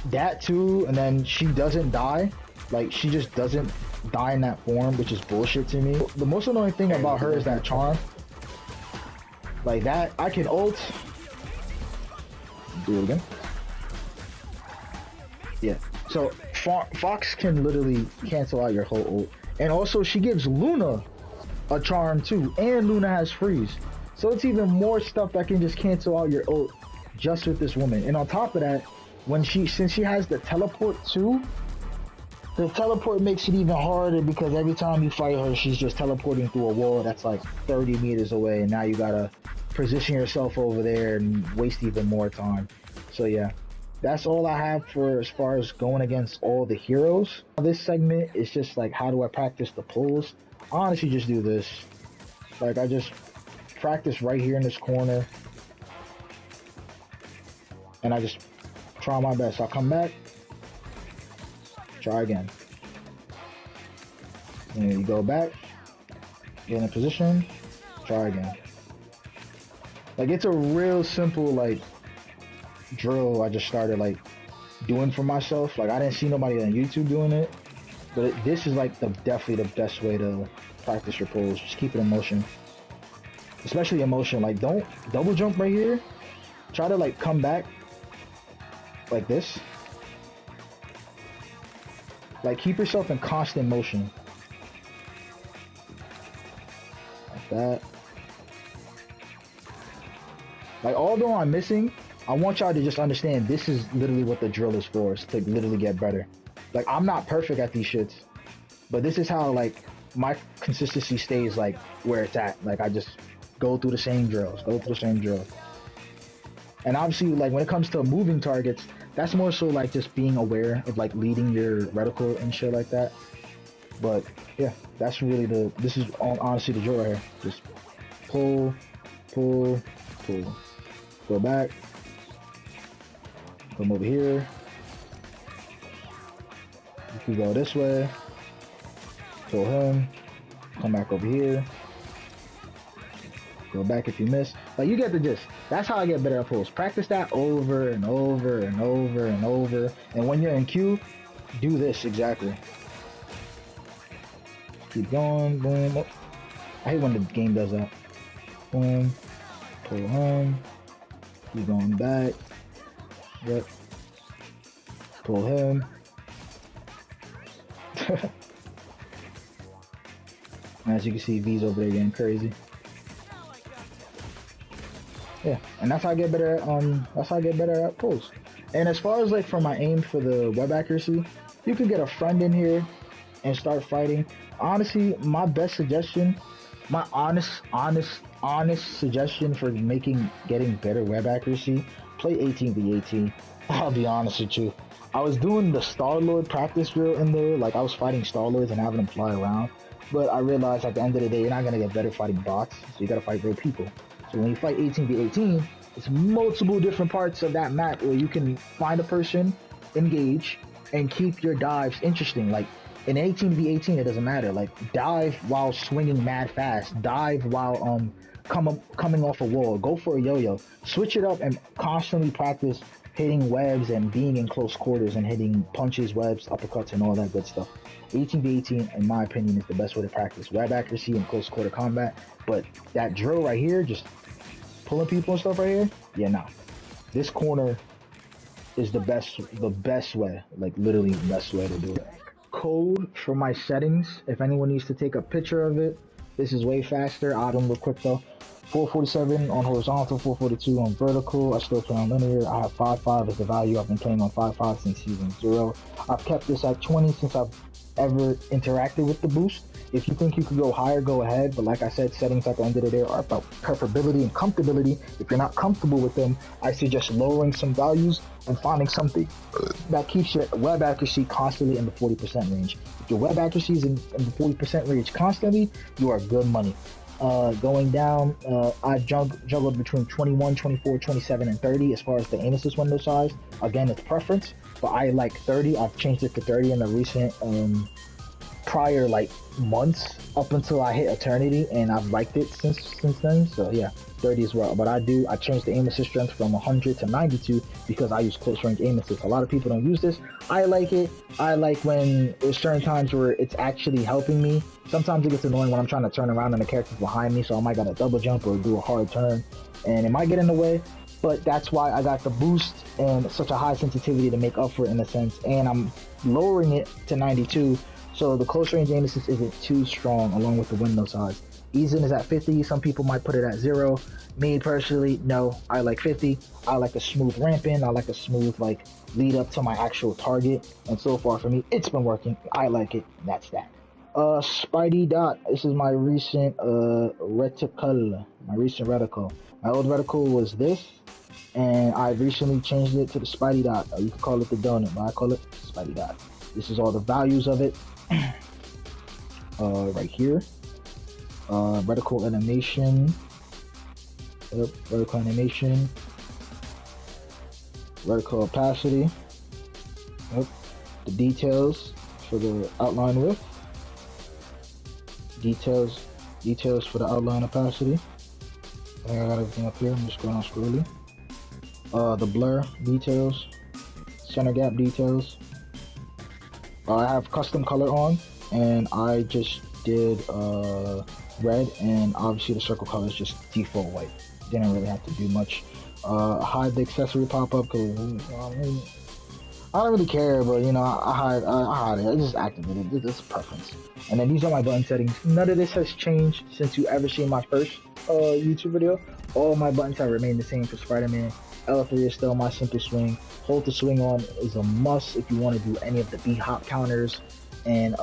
that too, and then she doesn't die. Like, she just doesn't die in that form, which is bullshit to me. The most annoying thing about her is that charm. Like that, I can ult. Do it again. Yeah. So Fox can literally cancel out your whole ult, and also she gives Luna a charm too, and Luna has freeze. So it's even more stuff that can just cancel out your ult just with this woman. And on top of that, since she has the teleport too, the teleport makes it even harder, because every time you fight her, she's just teleporting through a wall that's like 30 meters away, and now you gotta position yourself over there and waste even more time. So yeah, that's all I have for as far as going against all the heroes. This segment is just like, how do I practice the pulls? I honestly just do this. Like, I just practice right here in this corner, and I just try my best. I'll come back, try again, and you go back, get in a position, try again. Like, it's a real simple, like, drill I just started, like, doing for myself. Like, I didn't see nobody on YouTube doing it, But this is like definitely the best way to practice your pulls. Just keep it in motion. Especially in motion. Like, don't double jump right here. Try to like come back like this. Like, keep yourself in constant motion. Like that. Like, although I'm missing, I want y'all to just understand this is literally what the drill is for, is to literally get better. Like, I'm not perfect at these shits, but this is how, like, my consistency stays, like, where it's at. Like, I just go through the same drills, And obviously, like, when it comes to moving targets, that's more so, like, just being aware of, like, leading your reticle and shit like that. But, yeah, that's really this is honestly the drill right here. Just pull, pull, pull. Go back. Come over here. You can go this way. Pull him. Come back over here. Go back if you miss. Like, you get the gist. That's how I get better at pulls. Practice that over and over and over and over. And when you're in queue, do this exactly. Keep going. Boom. Oh. I hate when the game does that. Boom. Pull him. Keep going back. Yep. Pull him. As you can see, V's over there getting crazy. Yeah, and that's how I get better at pulls. And as far as like for my aim for the web accuracy, you can get a friend in here and start fighting. Honestly, my best suggestion, my honest suggestion for getting better web accuracy, play 18v18. I'll be honest with you. I was doing the Star-Lord practice drill in there, like I was fighting Star-Lords and having them fly around. But I realized at the end of the day, you're not gonna get better fighting bots, so you gotta fight real people. So when you fight 18v18, it's multiple different parts of that map where you can find a person, engage, and keep your dives interesting. Like in 18v18, it doesn't matter. Like dive while swinging mad fast, dive while coming off a wall, go for a yo-yo, switch it up and constantly practice hitting webs and being in close quarters and hitting punches, webs, uppercuts, and all that good stuff. 18v18, in my opinion, is the best way to practice web accuracy and close quarter combat. But that drill right here, just pulling people and stuff right here, yeah, no. This corner is the best way, like literally the best way to do it. Code for my settings, if anyone needs to take a picture of it, this is way faster. I'll do them real quick though. 447 on horizontal, 442 on vertical. I still play on linear. I have 5.5 as the value. I've been playing on 5.5 since season 0. I've kept this at 20 since I've ever interacted with the boost. If you think you could go higher, go ahead. But like I said, settings at the end of the day are about preferability and comfortability. If you're not comfortable with them, I suggest lowering some values and finding something that keeps your web accuracy constantly in the 40% range. If your web accuracy is in the 40% range constantly, you are good money. Going down, I juggled between 21, 24, 27, and 30 as far as the aim assist window size. Again, it's preference, but I like 30. I've changed it to 30 in the recent prior like months up until I hit Eternity, and I've liked it since then. So yeah, 30 as well. But I changed the aim assist strength from 100 to 92 because I use close range aim assist. A lot of people don't use this. I like it. I like when there's certain times where it's actually helping me. Sometimes it gets annoying when I'm trying to turn around and the character's behind me, so I might gotta double jump or do a hard turn, and it might get in the way. But that's why I got the boost and such a high sensitivity to make up for it in a sense, and I'm lowering it to 92. So the close range aim assist isn't too strong along with the window size. Easing is at 50. Some people might put it at 0. Me personally, no. I like 50. I like a smooth ramp in. I like a smooth like lead up to my actual target. And so far for me, it's been working. I like it. That's that. Spidey dot. This is my recent reticle. My recent reticle. My old reticle was this, and I recently changed it to the Spidey dot. You can call it the donut, but I call it Spidey dot. This is all the values of it. Right here. Reticle animation. Yep, reticle animation. Reticle opacity. Yep. The details for the outline width. Details for the outline opacity. I think I got everything up here. I'm just going on scrolling. The blur details. Center gap details. I have custom color on, and I just did red, and obviously the circle color is just default white. Didn't really have to do much. Hide the accessory pop-up because I don't really care, but you know, I hide it. I just activate it. It's a preference. And then these are my button settings. None of this has changed since you ever seen my first YouTube video. All my buttons have remained the same for Spider-Man. L3 is still my simple swing. Hold the swing on is a must if you want to do any of the beat hop counters and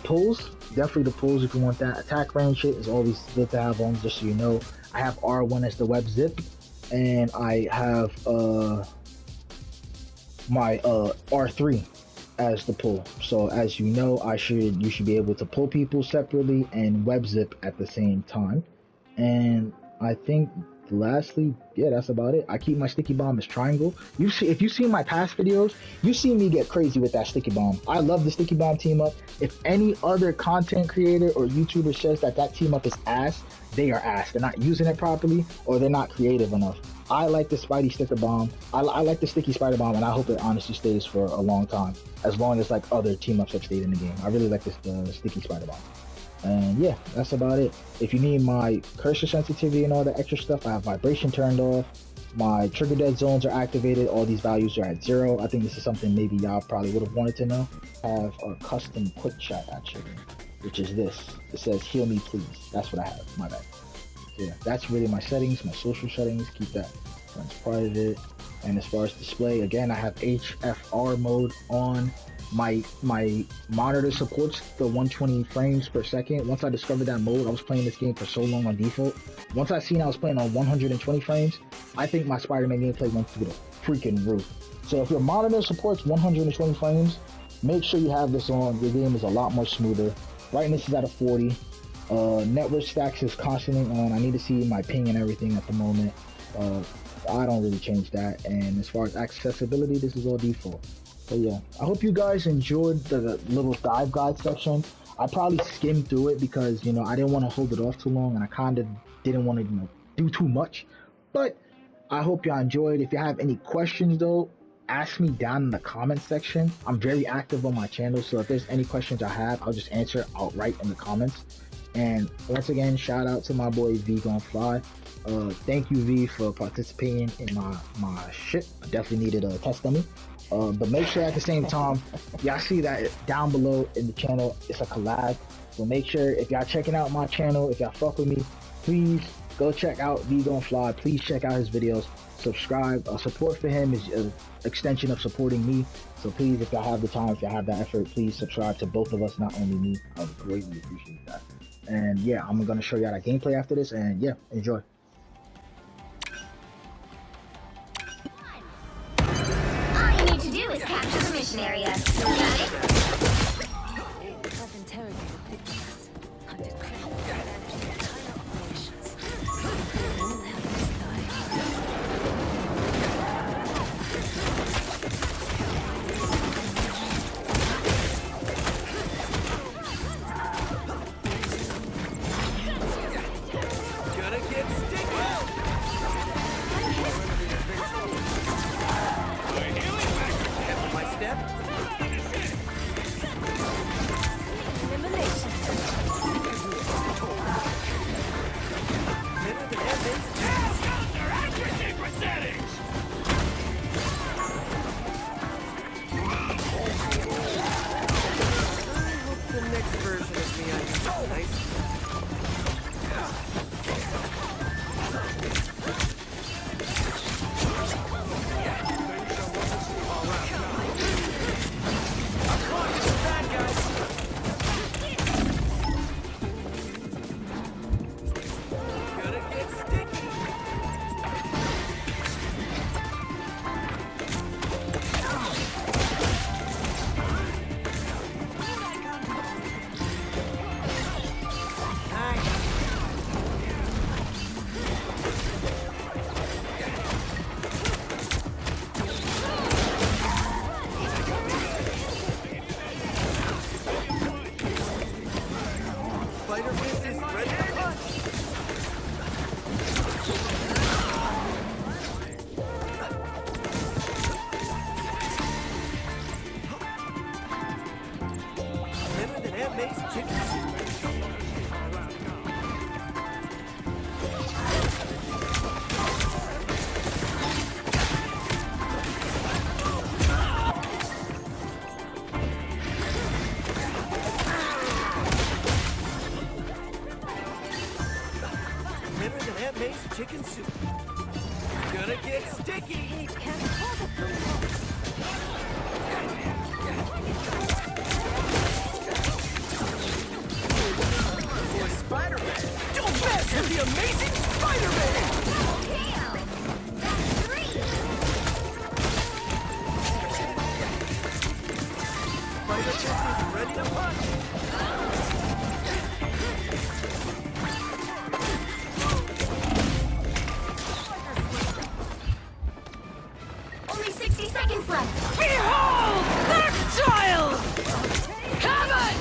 pulls. Definitely the pulls if you want that. Attack range shit is always good to have on, just so you know. I have R1 as the web zip, and I have my R3 as the pull. So as you know, you should be able to pull people separately and web zip at the same time. And I think lastly, yeah, that's about it. I keep my sticky bomb as triangle. If you've seen my past videos, you see me get crazy with that sticky bomb. I love the sticky bomb team up. If any other content creator or YouTuber says that team up is ass, they are ass. They're not using it properly, or they're not creative enough. I like the Spidey sticker bomb. I like the sticky spider bomb, and I hope it honestly stays for a long time, as long as like other team ups have stayed in the game. I really like this sticky spider bomb. And yeah, that's about it. If you need my cursor sensitivity and all the extra stuff, I have vibration turned off. My trigger dead zones are activated. All these values are at 0. I think this is something maybe y'all probably would have wanted to know. I have a custom quick chat actually, which is this. It says heal me please. That's what I have. My bad. Yeah, that's really my settings, my social settings. Keep that friends private. And as far as display, again, I have HFR mode on. My monitor supports the 120 frames per second. Once I discovered that mode, I was playing this game for so long on default. Once I seen I was playing on 120 frames, I think my Spider-Man gameplay went through the freaking roof. So if your monitor supports 120 frames, make sure you have this on. Your game is a lot more smoother. Brightness is at a 40. Network stacks is constantly on. I need to see my ping and everything at the moment. I don't really change that. And as far as accessibility, this is all default. But yeah, I hope you guys enjoyed the little dive guide section. I probably skimmed through it because, you know, I didn't want to hold it off too long, and I kind of didn't want to, you know, do too much. But I hope y'all enjoyed. If you have any questions though, ask me down in the comments section. I'm very active on my channel, so if there's any questions I have, I'll just answer outright in the comments. And once again, shout out to my boy V Gon Fly. Thank you, V, for participating in my shit. I definitely needed a test dummy. But make sure at the same time, y'all see that down below in the channel, it's a collab. So make sure if y'all checking out my channel, if y'all fuck with me, please go check out V Gon Fly. Please check out his videos. Subscribe. Support for him is an extension of supporting me. So please, if y'all have the time, if y'all have that effort, please subscribe to both of us, not only me. I would greatly appreciate that. And yeah, I'm gonna show y'all that gameplay after this, and yeah, enjoy. All you need to do is capture the mission area. Got it? I've interrogated diplomats, hunted criminals, managed the entire operations. They all have this eliminate. get sticky! Boy, Spider-Man! Don't mess with the amazing Spider-Man! KO. That's 3. Spider-Man is ready to punch! Only 60 seconds left. Behold! That child! Come on!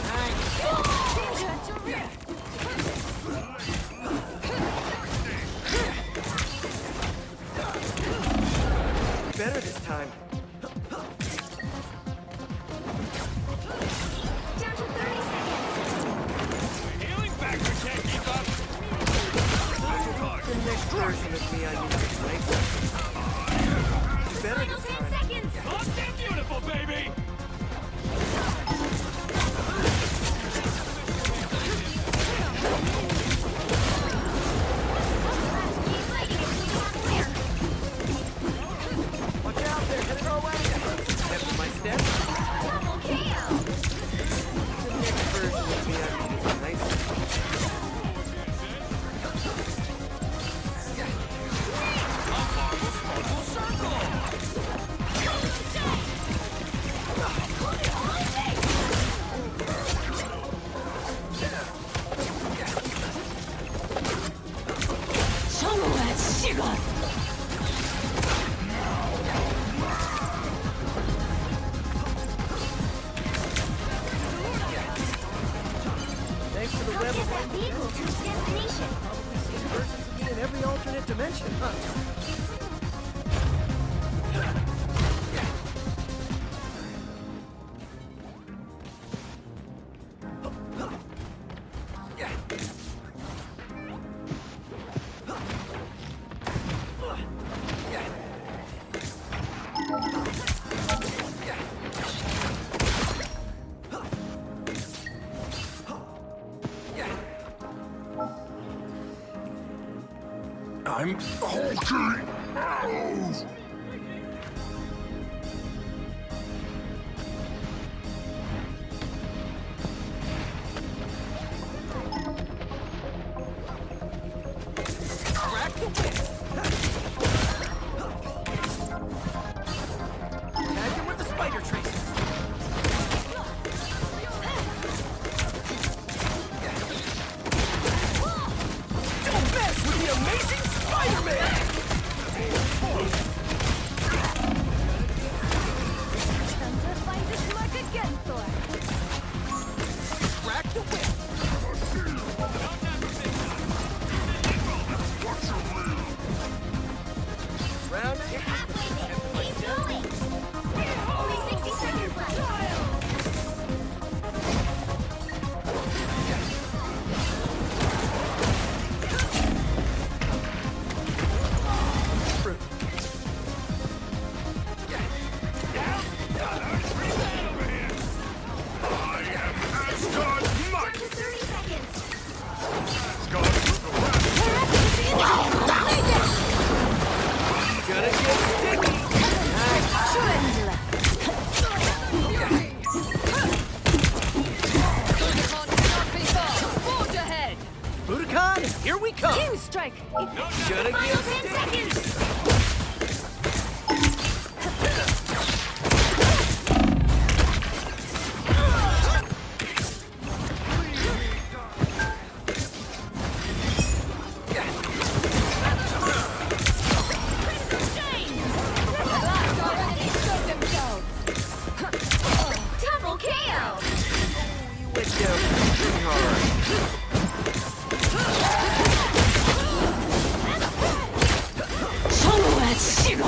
Better this time. Down to 30 seconds. Healing factor can't keep up. The next version of me I need to replace. Better Final this 10 time. seconds. Hot and beautiful, baby. Keep fighting until you have clear. Watch out, they're headed our way. Step by step. Double KO. The next version of me I need to replace. 성공한 시간! Thanks to the web Get of that vehicle to its destination. versions of me in every alternate dimension, huh? I'm Hawkeye. Crack the whip! Tag him with the spider tracer! Don't mess with the amazing Spider-Man! Time to find this mark again, Thor! Crack the whip! Round it. You're halfway there. Keep going. Only 60 seconds left. Down to 30 seconds. Gonna get sticky! Forge ahead! Budokan, here we come! Team strike! Gonna Final get 10 sticky! seconds. Double KO. You went down pretty hard. 성공한 시간!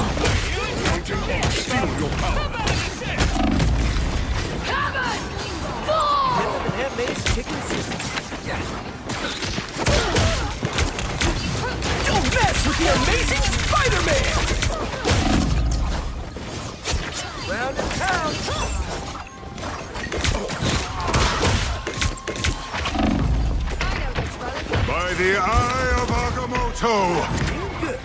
Steal your power. Venom and Aunt May's kicking system. Don't mess with the amazing Spider-Man! Round and pound! By the eye of Agamotto. Good.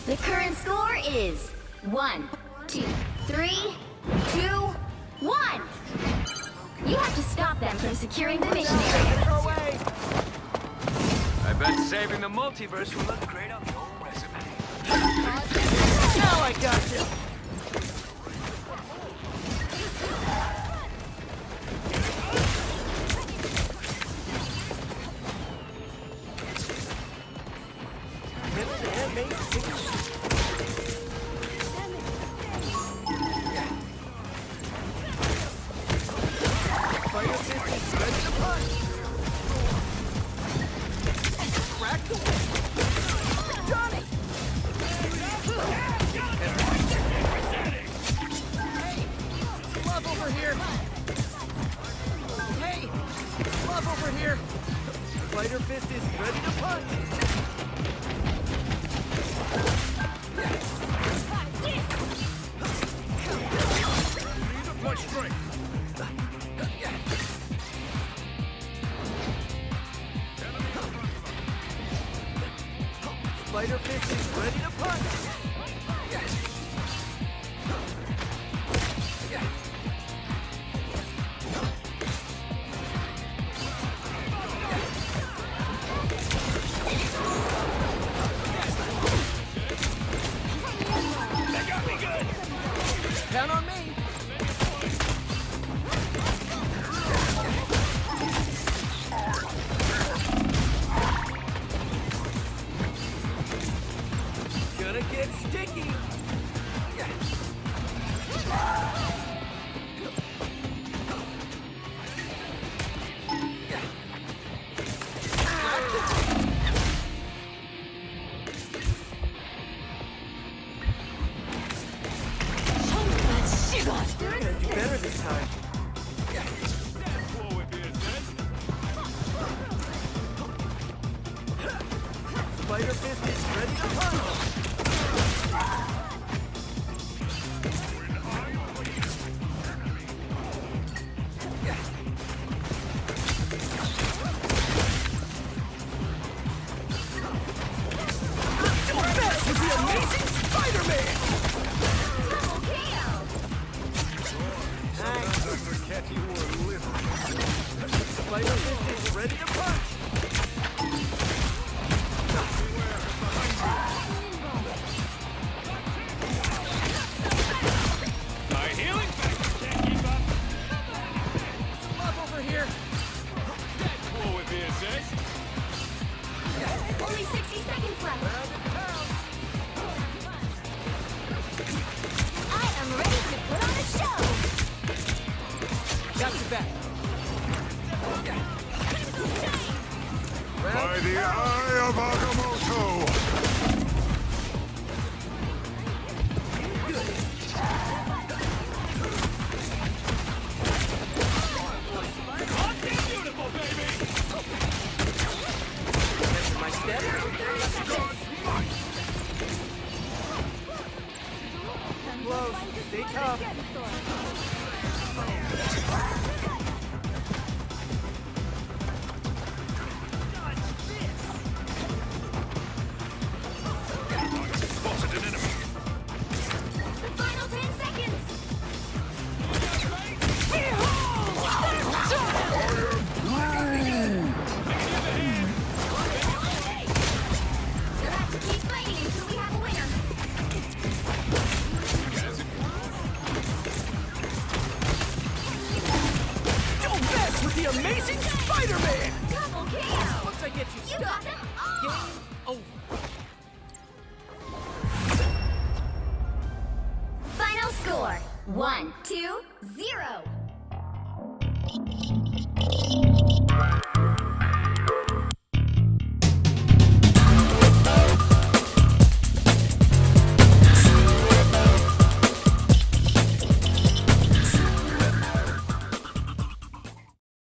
The current score is 1, 2, 3, 2, 1. You have to stop them from securing the mission area. I bet saving the multiverse will look great on your resume. Now I got you! Spider Fist is ready to punch! That got me good. Count on me! Gonna get sticky! Gonna do better this time. TankPool with the assist. Spider Fist is ready to punch! Don't mess with the amazing Spider-Man! Spider Fist is ready to punch! My healing factor can't keep up. Love over here! TankPool with the assist. Only 60 seconds left. I am ready to put on a show. Got your back. By the eye of Agamotto. Beautiful, baby. That's my step. Close. Stay tough. Spotted an enemy. The final 10 seconds. You'll have to keep fighting until we have a winner. Don't mess with the amazing Spider-Man! Double KO. Once I get you You stuck, got them all. game over. Final score 1, 2,